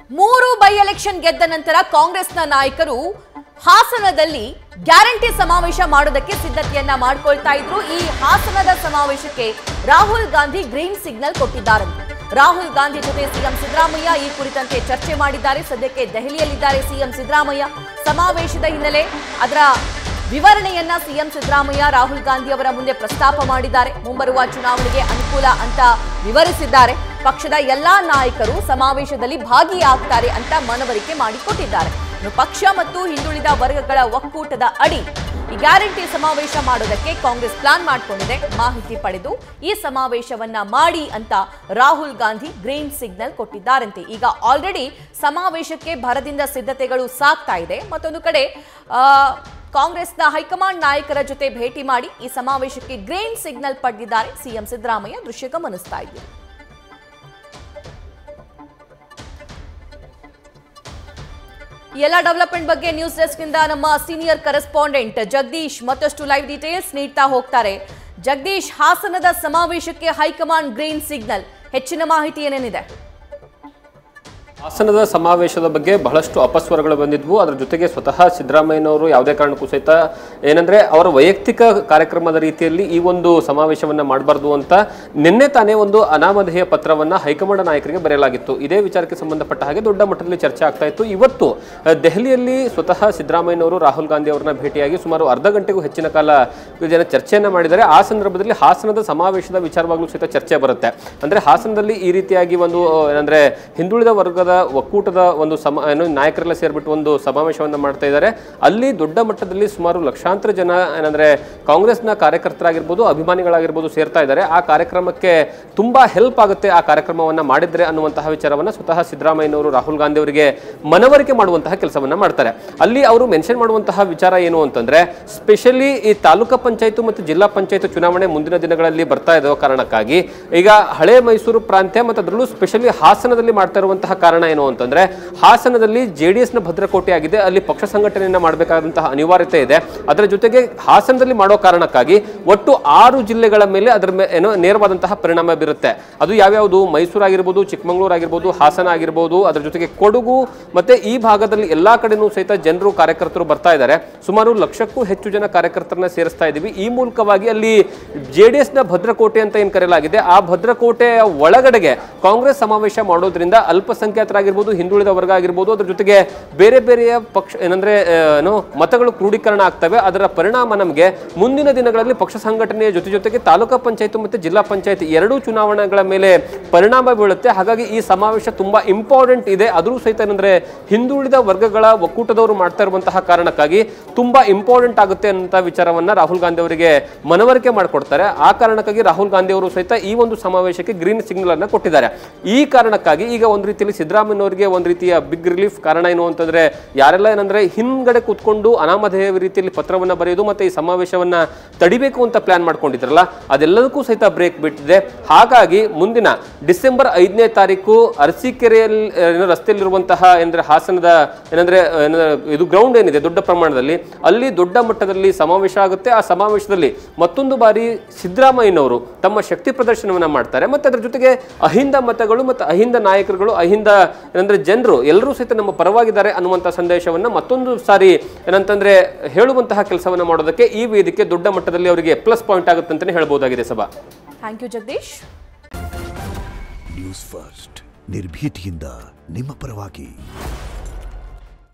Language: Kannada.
3 ಬೈ ಎಲೆಕ್ಷನ್ ಗೆದ್ದ ನಂತರ ಕಾಂಗ್ರೆಸ್ನ ನಾಯಕರು ಹಾಸನದಲ್ಲಿ ಗ್ಯಾರಂಟಿ ಸಮಾವೇಶ ಮಾಡೋದಕ್ಕೆ ಸಿದ್ಧತೆಯನ್ನ ಮಾಡಿಕೊಳ್ತಾ ಇದ್ರು. ಈ ಹಾಸನದ ಸಮಾವೇಶಕ್ಕೆ ರಾಹುಲ್ ಗಾಂಧಿ ಗ್ರೀನ್ ಸಿಗ್ನಲ್ ಕೊಟ್ಟಿದ್ದಾರಂತೆ. ರಾಹುಲ್ ಗಾಂಧಿ ಜೊತೆ ಸಿಎಂ ಸಿದ್ದರಾಮಯ್ಯ ಈ ಕುರಿತಂತೆ ಚರ್ಚೆ ಮಾಡಿದ್ದಾರೆ. ಸದ್ಯಕ್ಕೆ ದೆಹಲಿಯಲ್ಲಿದ್ದಾರೆ ಸಿಎಂ ಸಿದ್ದರಾಮಯ್ಯ. ಸಮಾವೇಶದ ಹಿನ್ನೆಲೆ ಅದರ ವಿವರಣೆಯನ್ನ ಸಿಎಂ ಸಿದ್ದರಾಮಯ್ಯ ರಾಹುಲ್ ಗಾಂಧಿ ಅವರ ಮುಂದೆ ಪ್ರಸ್ತಾಪ ಮಾಡಿದ್ದಾರೆ. ಮುಂಬರುವ ಚುನಾವಣೆಗೆ ಅನುಕೂಲ ಅಂತ ವಿವರಿಸಿದ್ದಾರೆ. ಪಕ್ಷದ ಎಲ್ಲಾ ನಾಯಕರು ಸಮಾವೇಶದಲ್ಲಿ ಭಾಗಿಯಾಗ್ತಾರೆ ಅಂತ ಮನವರಿಕೆ ಮಾಡಿಕೊಟ್ಟಿದ್ದಾರೆ. ಪಕ್ಷ ಮತ್ತು ಹಿಂದುಳಿದ ವರ್ಗಗಳ ಒಕ್ಕೂಟದ ಅಡಿ ಈ ಗ್ಯಾರಂಟಿ ಸಮಾವೇಶ ಮಾಡೋದಕ್ಕೆ ಕಾಂಗ್ರೆಸ್ ಪ್ಲಾನ್ ಮಾಡಿಕೊಂಡಿದೆ. ಮಾಹಿತಿ ಪಡೆದು ಈ ಸಮಾವೇಶವನ್ನ ಮಾಡಿ ಅಂತ ರಾಹುಲ್ ಗಾಂಧಿ ಗ್ರೀನ್ ಸಿಗ್ನಲ್ ಕೊಟ್ಟಿದ್ದಾರಂತೆ. ಈಗ ಆಲ್ರೆಡಿ ಸಮಾವೇಶಕ್ಕೆ ಭರದಿಂದ ಸಿದ್ಧತೆಗಳು ಸಾಗ್ತಾ ಇದೆ. ಮತ್ತೊಂದು ಕಡೆ ಕಾಂಗ್ರೆಸ್ನ ಹೈಕಮಾಂಡ್ ನಾಯಕರ ಜೊತೆ ಭೇಟಿ ಮಾಡಿ ಈ ಸಮಾವೇಶಕ್ಕೆ ಗ್ರೀನ್ ಸಿಗ್ನಲ್ ಪಡೆದಿದ್ದಾರೆ ಸಿಎಂ ಸಿದ್ದರಾಮಯ್ಯ. ದೃಶ್ಯ ಗಮನಿಸ್ತಾ ಇದ್ದೀವಿ. ಎಲ್ಲ ಡೆವಲಪ್ಮೆಂಟ್ ಬಗ್ಗೆ ನ್ಯೂಸ್ ಡೆಸ್ಕ್ ಇಂದ ನಮ್ಮ ಸೀನಿಯರ್ ಕರೆಸ್ಪಾಂಡೆಂಟ್ ಜಗದೀಶ್ ಮತ್ತಷ್ಟು ಲೈವ್ ಡೀಟೇಲ್ಸ್ ನೀಡ್ತಾ ಹೋಗ್ತಾರೆ. ಜಗದೀಶ್, ಹಾಸನದ ಸಮಾವೇಶಕ್ಕೆ ಹೈಕಮಾಂಡ್ ಗ್ರೀನ್ ಸಿಗ್ನಲ್, ಹೆಚ್ಚಿನ ಮಾಹಿತಿ ಏನೇನಿದೆ? ಹಾಸನದ ಸಮಾವೇಶದ ಬಗ್ಗೆ ಬಹಳಷ್ಟು ಅಪಸ್ವರಗಳು ಬಂದಿದ್ವು. ಅದರ ಜೊತೆಗೆ ಸ್ವತಃ ಸಿದ್ದರಾಮಯ್ಯನವರು ಯಾವುದೇ ಕಾರಣಕ್ಕೂ ಸಹಿತ ಏನಂದ್ರೆ ಅವರ ವೈಯಕ್ತಿಕ ಕಾರ್ಯಕ್ರಮದ ರೀತಿಯಲ್ಲಿ ಈ ಒಂದು ಸಮಾವೇಶವನ್ನ ಮಾಡಬಾರ್ದು ಅಂತ ನಿನ್ನೆ ತಾನೇ ಒಂದು ಅನಾಮಧೇಯ ಪತ್ರವನ್ನ ಹೈಕಮಾಂಡ್ ನಾಯಕರಿಗೆ ಬರೆಯಲಾಗಿತ್ತು. ಇದೇ ವಿಚಾರಕ್ಕೆ ಸಂಬಂಧಪಟ್ಟ ಹಾಗೆ ದೊಡ್ಡ ಮಟ್ಟದಲ್ಲಿ ಚರ್ಚೆ ಆಗ್ತಾ ಇತ್ತು. ಇವತ್ತು ದೆಹಲಿಯಲ್ಲಿ ಸ್ವತಃ ಸಿದ್ದರಾಮಯ್ಯನವರು ರಾಹುಲ್ ಗಾಂಧಿ ಅವರನ್ನ ಭೇಟಿಯಾಗಿ ಸುಮಾರು ಅರ್ಧ ಗಂಟೆಗೂ ಹೆಚ್ಚಿನ ಕಾಲ ಚರ್ಚೆಯನ್ನ ಮಾಡಿದ್ದಾರೆ. ಆ ಸಂದರ್ಭದಲ್ಲಿ ಹಾಸನದ ಸಮಾವೇಶದ ವಿಚಾರವಾಗಲೂ ಸಹಿತ ಚರ್ಚೆ ಬರುತ್ತೆ. ಅಂದ್ರೆ ಹಾಸನದಲ್ಲಿ ಈ ರೀತಿಯಾಗಿ ಒಂದು ಏನಂದ್ರೆ ಹಿಂದುಳಿದ ವರ್ಗದ ಒಕ್ಕೂಟದ ಒಂದು ನಾಯಕರೆಲ್ಲ ಸೇರ್ಬಿಟ್ಟು ಒಂದು ಸಮಾವೇಶವನ್ನ ಮಾಡ್ತಾ ಇದ್ದಾರೆ. ಅಲ್ಲಿ ದೊಡ್ಡ ಮಟ್ಟದಲ್ಲಿ ಸುಮಾರು ಲಕ್ಷಾಂತರ ಜನ ಏನಂದ್ರೆ ಕಾಂಗ್ರೆಸ್ನ ಕಾರ್ಯಕರ್ತರಾಗಿರ್ಬೋದು, ಅಭಿಮಾನಿಗಳಾಗಿರ್ಬೋದು ಸೇರ್ತಾ ಇದ್ದಾರೆ. ಆ ಕಾರ್ಯಕ್ರಮಕ್ಕೆ ತುಂಬಾ ಹೆಲ್ಪ್ ಆಗುತ್ತೆ ಆ ಕಾರ್ಯಕ್ರಮವನ್ನ ಮಾಡಿದ್ರೆ ಅನ್ನುವಂತಹ ವಿಚಾರವನ್ನ ಸ್ವತಃ ಸಿದ್ದರಾಮಯ್ಯನವರು ರಾಹುಲ್ ಗಾಂಧಿ ಅವರಿಗೆ ಮನವರಿಕೆ ಮಾಡುವಂತಹ ಕೆಲಸವನ್ನ ಮಾಡ್ತಾರೆ. ಅಲ್ಲಿ ಅವರು ಮೆನ್ಷನ್ ಮಾಡುವಂತಹ ವಿಚಾರ ಏನು ಅಂತಂದ್ರೆ, ಸ್ಪೆಷಲಿ ಈ ತಾಲೂಕಾ ಪಂಚಾಯತ್ ಮತ್ತು ಜಿಲ್ಲಾ ಪಂಚಾಯತ್ ಚುನಾವಣೆ ಮುಂದಿನ ದಿನಗಳಲ್ಲಿ ಬರ್ತಾ ಇರೋ ಕಾರಣಕ್ಕಾಗಿ ಈಗ ಹಳೆ ಮೈಸೂರು ಪ್ರಾಂತ್ಯ ಮತ್ತು ಅದರಲ್ಲೂ ಸ್ಪೆಷಲಿ ಹಾಸನದಲ್ಲಿ ಮಾಡ್ತಾ ಇರುವಂತಹ ಕಾರಣ ಏನು ಅಂತಂದ್ರೆ, ಹಾಸನದಲ್ಲಿ ಜೆಡಿಎಸ್ ನ ಭದ್ರಕೋಟೆ ಆಗಿದೆ. ಅಲ್ಲಿ ಪಕ್ಷ ಸಂಘಟನೆಯನ್ನ ಮಾಡಬೇಕಾದಂತಹ ಅನಿವಾರ್ಯತೆ ಇದೆ. ಅದರ ಜೊತೆಗೆ ಹಾಸನದಲ್ಲಿ ಮಾಡೋ ಕಾರಣಕ್ಕಾಗಿ ಒಟ್ಟು 6 ಜಿಲ್ಲೆಗಳ ಮೇಲೆ ಅದರ ಏನೋ ನೇರವಾದಂತಹ ಪರಿಣಾಮ ಬೀರುತ್ತೆ. ಅದು ಯಾವ್ಯಾವುದು? ಮೈಸೂರು ಆಗಿರ್ಬೋದು, ಚಿಕ್ಕಮಗಳೂರು ಆಗಿರ್ಬೋದು, ಹಾಸನ ಆಗಿರ್ಬೋದು, ಅದರ ಜೊತೆಗೆ ಕೊಡಗು ಮತ್ತೆ ಈ ಭಾಗದಲ್ಲಿ ಎಲ್ಲಾ ಕಡೆನೂ ಸಹಿತ ಜನರು ಕಾರ್ಯಕರ್ತರು ಬರ್ತಾ ಇದ್ದಾರೆ. ಸುಮಾರು 1 ಲಕ್ಷಕ್ಕೂ ಹೆಚ್ಚು ಜನ ಕಾರ್ಯಕರ್ತರನ್ನ ಸೇರಿಸ್ತಾ ಇದ್ದೀವಿ. ಈ ಮೂಲಕವಾಗಿ ಅಲ್ಲಿ ಜೆಡಿಎಸ್ ನ ಭದ್ರಕೋಟೆ ಅಂತ ಏನ್ ಕರೆಯಲಾಗಿದೆ, ಆ ಭದ್ರಕೋಟೆಯ ಒಳಗಡೆಗೆ ಕಾಂಗ್ರೆಸ್ ಸಮಾವೇಶ ಮಾಡೋದ್ರಿಂದ ಅಲ್ಪಸಂಖ್ಯಾತರಾಗಿರ್ಬೋದು, ಹಿಂದುಳಿದ ವರ್ಗ ಆಗಿರ್ಬೋದು, ಅದ್ರ ಜೊತೆಗೆ ಬೇರೆ ಬೇರೆಯ ಪಕ್ಷ ಏನಂದ್ರೆ ಮತಗಳು ಕ್ರೋಢೀಕರಣ ಆಗ್ತವೆ. ಅದರ ಪರಿಣಾಮ ನಮಗೆ ಮುಂದಿನ ದಿನಗಳಲ್ಲಿ ಪಕ್ಷ ಸಂಘಟನೆಯ ಜೊತೆಗೆ ತಾಲೂಕಾ ಪಂಚಾಯತ್ ಮತ್ತು ಜಿಲ್ಲಾ ಪಂಚಾಯತ್ ಎರಡೂ ಚುನಾವಣೆಗಳ ಮೇಲೆ ಪರಿಣಾಮ ಬೀಳುತ್ತೆ. ಹಾಗಾಗಿ ಈ ಸಮಾವೇಶ ತುಂಬಾ ಇಂಪಾರ್ಟೆಂಟ್ ಇದೆ. ಆದರೂ ಸಹಿತ ಏನಂದ್ರೆ ಹಿಂದುಳಿದ ವರ್ಗಗಳ ಒಕ್ಕೂಟದವರು ಮಾಡ್ತಾ ಇರುವಂತಹ ಕಾರಣಕ್ಕಾಗಿ ತುಂಬಾ ಇಂಪಾರ್ಟೆಂಟ್ ಆಗುತ್ತೆ ಅಂತ ವಿಚಾರವನ್ನ ರಾಹುಲ್ ಗಾಂಧಿ ಅವರಿಗೆ ಮನವರಿಕೆ ಮಾಡಿಕೊಡ್ತಾರೆ. ಆ ಕಾರಣಕ್ಕಾಗಿ ರಾಹುಲ್ ಗಾಂಧಿ ಅವರು ಸಹಿತ ಈ ಒಂದು ಸಮಾವೇಶಕ್ಕೆ ಗ್ರೀನ್ ಸಿಗ್ನಲ್ ಅನ್ನ ಕೊಟ್ಟಿದ್ದಾರೆ. ಈ ಕಾರಣಕ್ಕಾಗಿ ಈಗ ಒಂದು ರೀತಿಯಲ್ಲಿ ಸಿದ್ದರಾಮಯ್ಯನವರಿಗೆ ಒಂದು ರೀತಿಯ ಬಿಗ್ ರಿಲೀಫ್. ಕಾರಣ ಏನು ಅಂತಂದ್ರೆ, ಯಾರೆಲ್ಲ ಏನಂದ್ರೆ ಹಿಂದ್ಗಡೆ ಕೂತ್ಕೊಂಡು ಅನಾಮಧೇಯ ರೀತಿಯಲ್ಲಿ ಪತ್ರವನ್ನ ಬರೆಯೋದು ಮತ್ತೆ ಈ ಸಮಾವೇಶವನ್ನ ತಡಿಬೇಕು ಅಂತ ಪ್ಲಾನ್ ಮಾಡ್ಕೊಂಡಿದ್ರಲ್ಲ, ಅದೆಲ್ಲದಕ್ಕೂ ಸಹಿತ ಬ್ರೇಕ್ ಬಿಟ್ಟಿದೆ. ಹಾಗಾಗಿ ಮುಂದಿನ ಡಿಸೆಂಬರ್ 5ನೇ ತಾರೀಕು ಅರಸೀಕೆರೆಯಲ್ಲಿ ರಸ್ತೆಯಲ್ಲಿರುವಂತಹ ಏನಂದ್ರೆ ಹಾಸನದ ಏನಂದ್ರೆ ಇದು ಗ್ರೌಂಡ್ ಏನಿದೆ ದೊಡ್ಡ ಪ್ರಮಾಣದಲ್ಲಿ, ಅಲ್ಲಿ ದೊಡ್ಡ ಮಟ್ಟದಲ್ಲಿ ಸಮಾವೇಶ ಆಗುತ್ತೆ. ಆ ಸಮಾವೇಶದಲ್ಲಿ ಮತ್ತೊಂದು ಬಾರಿ ಸಿದ್ದರಾಮಯ್ಯನವರು ತಮ್ಮ ಶಕ್ತಿ ಪ್ರದರ್ಶನವನ್ನ ಮಾಡ್ತಾರೆ. ಮತ್ತೆ ಅದರ ಜೊತೆಗೆ ಅಹಿಂದ ಮತಗಳು ಮತ್ತು ಅಹಿಂದ ನಾಯಕರುಗಳು, ಅಹಿಂದ ಏನಂದ್ರೆ ಜನರು ಎಲ್ಲರೂ ಸಹಿತ ನಮ್ಮ ಪರವಾಗಿದ್ದಾರೆ ಅನ್ನುವಂತಹ ಸಂದೇಶವನ್ನ ಮತ್ತೊಂದು ಸಾರಿ ಏನಂತಂದ್ರೆ ಹೇಳುವಂತಹ ಕೆಲಸವನ್ನ ಮಾಡೋದಕ್ಕೆ ಈ ವೇದಿಕೆ ದೊಡ್ಡ ಮಟ್ಟದಲ್ಲಿ ಅವರಿಗೆ ಪ್ಲಸ್ ಪಾಯಿಂಟ್ ಆಗುತ್ತೆ ಅಂತಾನೆ ಹೇಳಬಹುದಾಗಿದೆ. ಸಭಾ, thank you Jagadish. News first, ನಿರ್ಭೀತಿಯಿಂದ ನಿಮ್ಮ ಪರವಾಗಿ.